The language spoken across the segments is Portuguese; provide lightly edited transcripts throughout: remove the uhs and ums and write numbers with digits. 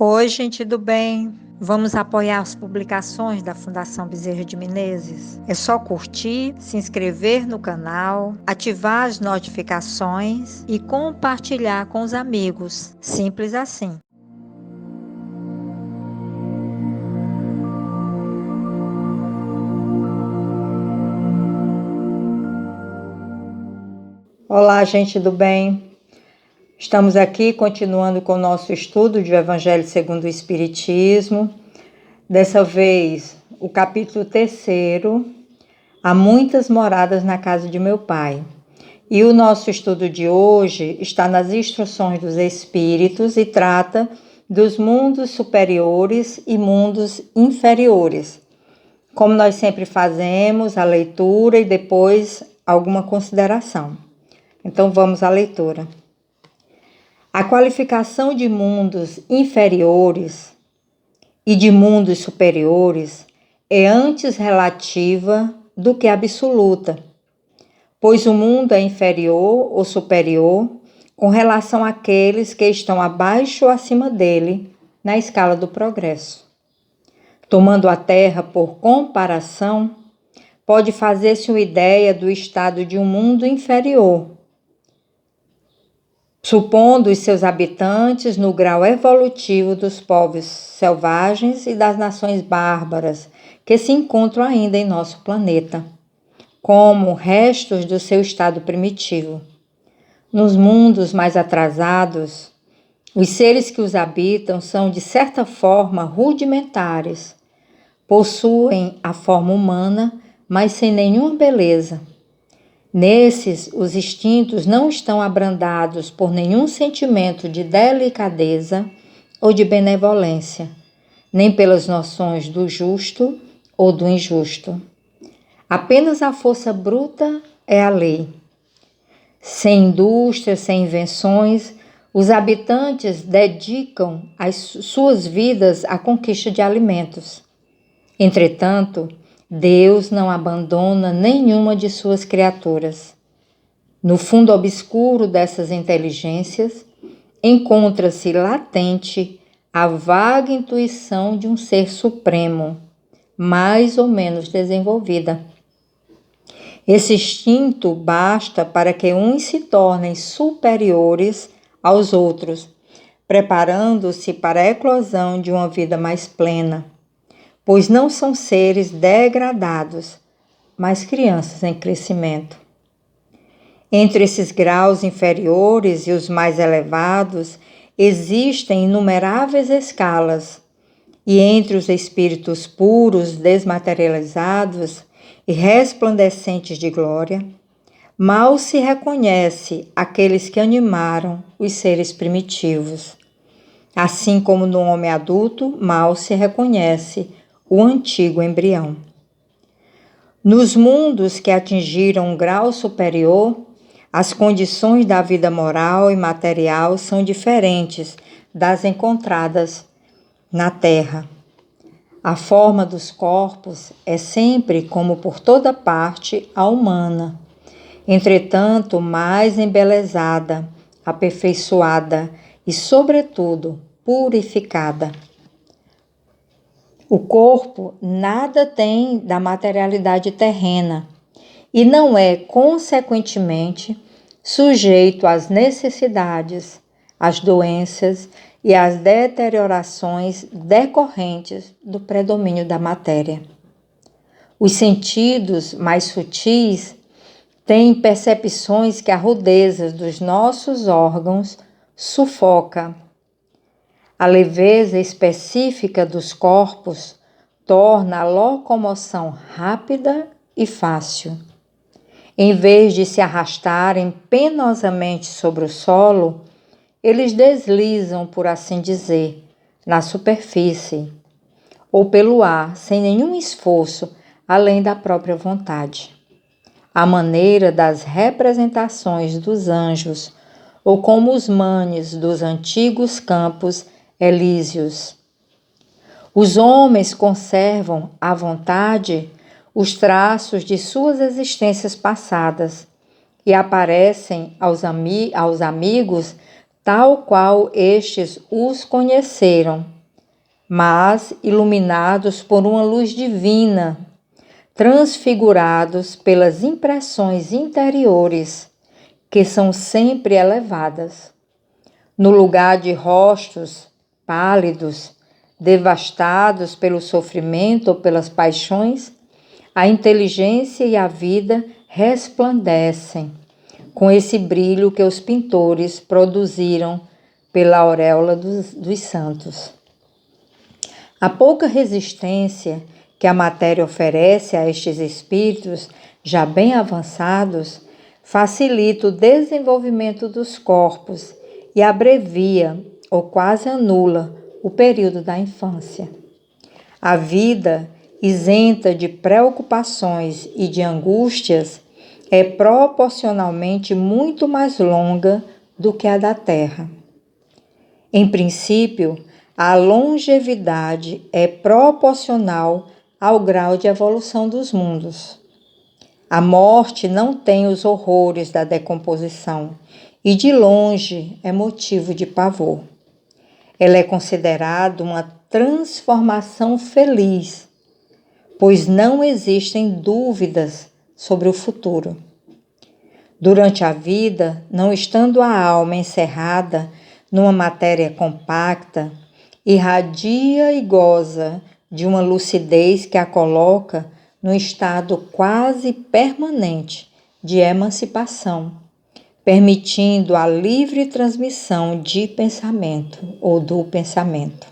Oi, gente do bem. Vamos apoiar as publicações da Fundação Bezerra de Menezes? É só curtir, se inscrever no canal, ativar as notificações e compartilhar com os amigos. Simples assim. Olá, gente do bem. Estamos aqui continuando com o nosso estudo de Evangelho segundo o Espiritismo. Dessa vez, o capítulo 3, Há muitas moradas na casa de meu Pai. E o nosso estudo de hoje está nas instruções dos Espíritos e trata dos mundos superiores e mundos inferiores. Como nós sempre fazemos, a leitura e depois alguma consideração. Então vamos à leitura. A qualificação de mundos inferiores e de mundos superiores é antes relativa do que absoluta, pois o mundo é inferior ou superior com relação àqueles que estão abaixo ou acima dele na escala do progresso. Tomando a Terra por comparação, pode fazer-se uma ideia do estado de um mundo inferior, supondo os seus habitantes no grau evolutivo dos povos selvagens e das nações bárbaras que se encontram ainda em nosso planeta, como restos do seu estado primitivo. Nos mundos mais atrasados, os seres que os habitam são de certa forma rudimentares, possuem a forma humana, mas sem nenhuma beleza. Nesses, os instintos não estão abrandados por nenhum sentimento de delicadeza ou de benevolência, nem pelas noções do justo ou do injusto. Apenas a força bruta é a lei. Sem indústrias, sem invenções, os habitantes dedicam as suas vidas à conquista de alimentos. Entretanto, Deus não abandona nenhuma de suas criaturas. No fundo obscuro dessas inteligências, encontra-se latente a vaga intuição de um ser supremo, mais ou menos desenvolvida. Esse instinto basta para que uns se tornem superiores aos outros, preparando-se para a eclosão de uma vida mais plena, pois não são seres degradados, mas crianças em crescimento. Entre esses graus inferiores e os mais elevados, existem inumeráveis escalas, e entre os espíritos puros, desmaterializados e resplandecentes de glória, mal se reconhece aqueles que animaram os seres primitivos. Assim como no homem adulto, mal se reconhece o antigo embrião. Nos mundos que atingiram um grau superior, as condições da vida moral e material são diferentes das encontradas na Terra. A forma dos corpos é sempre, como por toda parte, a humana. Entretanto, mais embelezada, aperfeiçoada e, sobretudo, purificada. O corpo nada tem da materialidade terrena e não é, consequentemente, sujeito às necessidades, às doenças e às deteriorações decorrentes do predomínio da matéria. Os sentidos mais sutis têm percepções que a rudeza dos nossos órgãos sufoca. A leveza específica dos corpos torna a locomoção rápida e fácil. Em vez de se arrastarem penosamente sobre o solo, eles deslizam, por assim dizer, na superfície ou pelo ar, sem nenhum esforço além da própria vontade. À maneira das representações dos anjos, ou como os manes dos antigos campos elíseos. Os homens conservam à vontade os traços de suas existências passadas e aparecem aos amigos tal qual estes os conheceram, mas iluminados por uma luz divina, transfigurados pelas impressões interiores, que são sempre elevadas. No lugar de rostos pálidos, devastados pelo sofrimento ou pelas paixões, a inteligência e a vida resplandecem com esse brilho que os pintores produziram pela auréola dos santos. A pouca resistência que a matéria oferece a estes espíritos já bem avançados facilita o desenvolvimento dos corpos e abrevia ou quase anula o período da infância. A vida, isenta de preocupações e de angústias, é proporcionalmente muito mais longa do que a da Terra. Em princípio, a longevidade é proporcional ao grau de evolução dos mundos. A morte não tem os horrores da decomposição e de longe é motivo de pavor. Ela é considerada uma transformação feliz, pois não existem dúvidas sobre o futuro. Durante a vida, não estando a alma encerrada numa matéria compacta, irradia e goza de uma lucidez que a coloca num estado quase permanente de emancipação, permitindo a livre transmissão de pensamento ou do pensamento.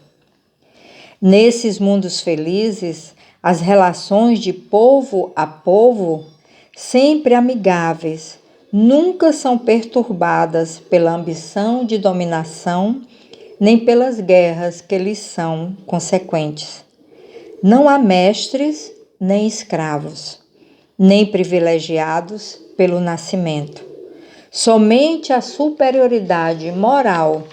Nesses mundos felizes, as relações de povo a povo, sempre amigáveis, nunca são perturbadas pela ambição de dominação, nem pelas guerras que lhes são consequentes. Não há mestres nem escravos, nem privilegiados pelo nascimento. Somente a superioridade moral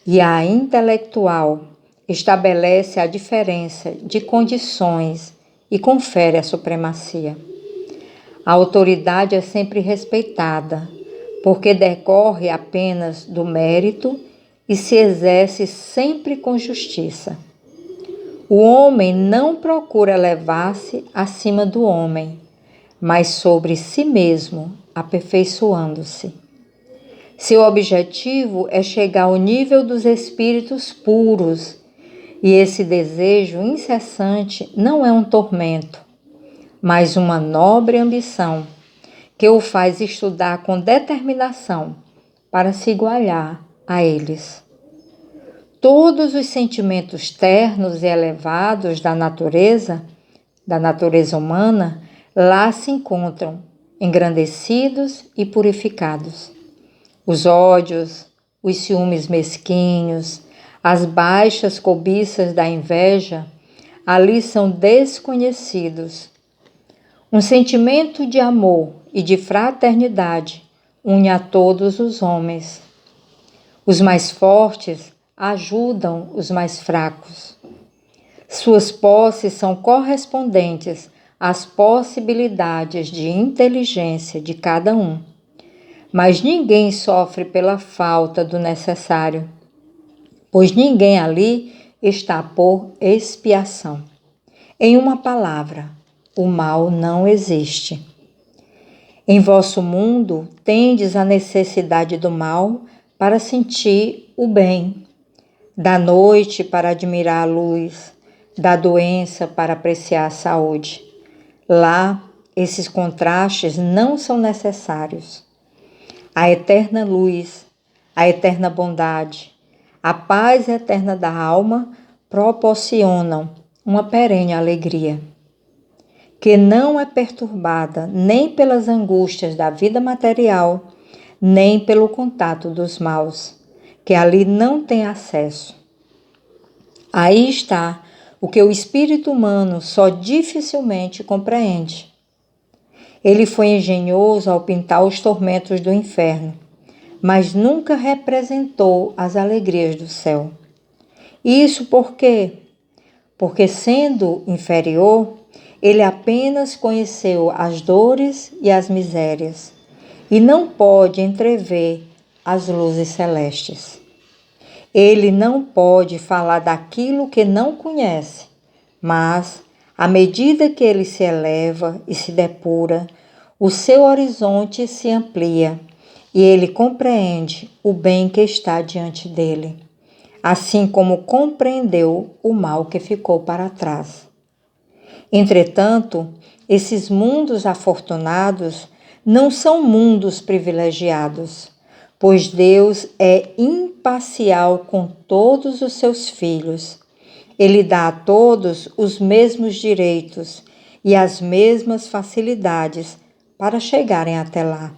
e a intelectual estabelece a diferença de condições e confere a supremacia. A autoridade é sempre respeitada, porque decorre apenas do mérito e se exerce sempre com justiça. O homem não procura elevar-se acima do homem, mas sobre si mesmo, aperfeiçoando-se. Seu objetivo é chegar ao nível dos espíritos puros, e esse desejo incessante não é um tormento, mas uma nobre ambição que o faz estudar com determinação para se igualar a eles. Todos os sentimentos ternos e elevados da natureza humana, lá se encontram, engrandecidos e purificados. Os ódios, os ciúmes mesquinhos, as baixas cobiças da inveja, ali são desconhecidos. Um sentimento de amor e de fraternidade une a todos os homens. Os mais fortes ajudam os mais fracos. Suas posses são correspondentes às possibilidades de inteligência de cada um. Mas ninguém sofre pela falta do necessário, pois ninguém ali está por expiação. Em uma palavra, o mal não existe. Em vosso mundo, tendes a necessidade do mal para sentir o bem, da noite para admirar a luz, da doença para apreciar a saúde. Lá, esses contrastes não são necessários. A eterna luz, a eterna bondade, a paz eterna da alma proporcionam uma perene alegria, que não é perturbada nem pelas angústias da vida material, nem pelo contato dos maus, que ali não tem acesso. Aí está o que o espírito humano só dificilmente compreende. Ele foi engenhoso ao pintar os tormentos do inferno, mas nunca representou as alegrias do céu. Isso por quê? Porque, sendo inferior, ele apenas conheceu as dores e as misérias, e não pode entrever as luzes celestes. Ele não pode falar daquilo que não conhece, mas, à medida que ele se eleva e se depura, o seu horizonte se amplia e ele compreende o bem que está diante dele, assim como compreendeu o mal que ficou para trás. Entretanto, esses mundos afortunados não são mundos privilegiados, pois Deus é imparcial com todos os seus filhos. Ele dá a todos os mesmos direitos e as mesmas facilidades para chegarem até lá.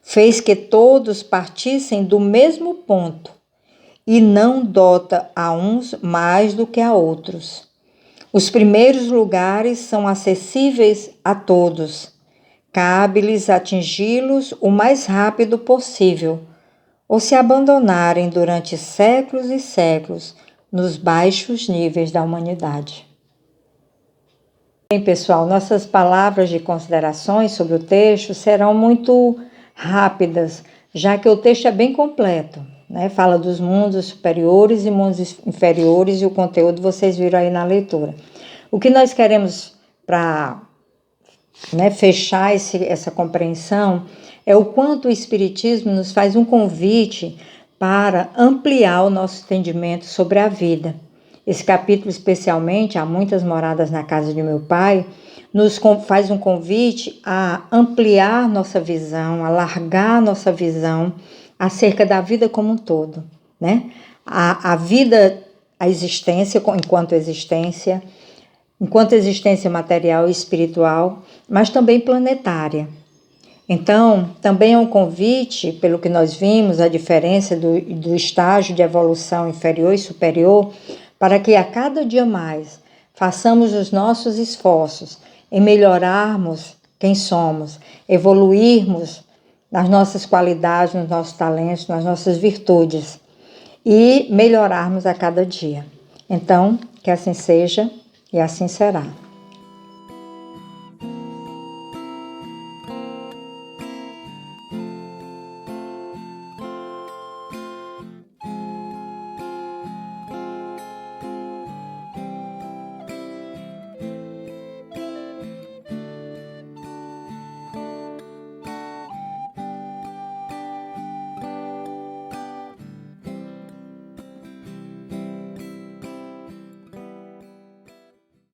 Fez que todos partissem do mesmo ponto e não dota a uns mais do que a outros. Os primeiros lugares são acessíveis a todos. Cabe-lhes atingi-los o mais rápido possível, ou se abandonarem durante séculos e séculos nos baixos níveis da humanidade. Bem, pessoal, nossas palavras de considerações sobre o texto serão muito rápidas, já que o texto é bem completo, né? Fala dos mundos superiores e mundos inferiores e o conteúdo vocês viram aí na leitura. O que nós queremos para fechar essa compreensão é o quanto o Espiritismo nos faz um convite para ampliar o nosso entendimento sobre a vida. Esse capítulo, especialmente, Há Muitas Moradas na Casa de Meu Pai, nos faz um convite a ampliar nossa visão, alargar nossa visão acerca da vida como um todo, né? A vida, a existência enquanto existência material e espiritual, mas também planetária. Então, também é um convite, pelo que nós vimos, a diferença do estágio de evolução inferior e superior, para que a cada dia mais façamos os nossos esforços em melhorarmos quem somos, evoluirmos nas nossas qualidades, nos nossos talentos, nas nossas virtudes e melhorarmos a cada dia. Então, que assim seja e assim será.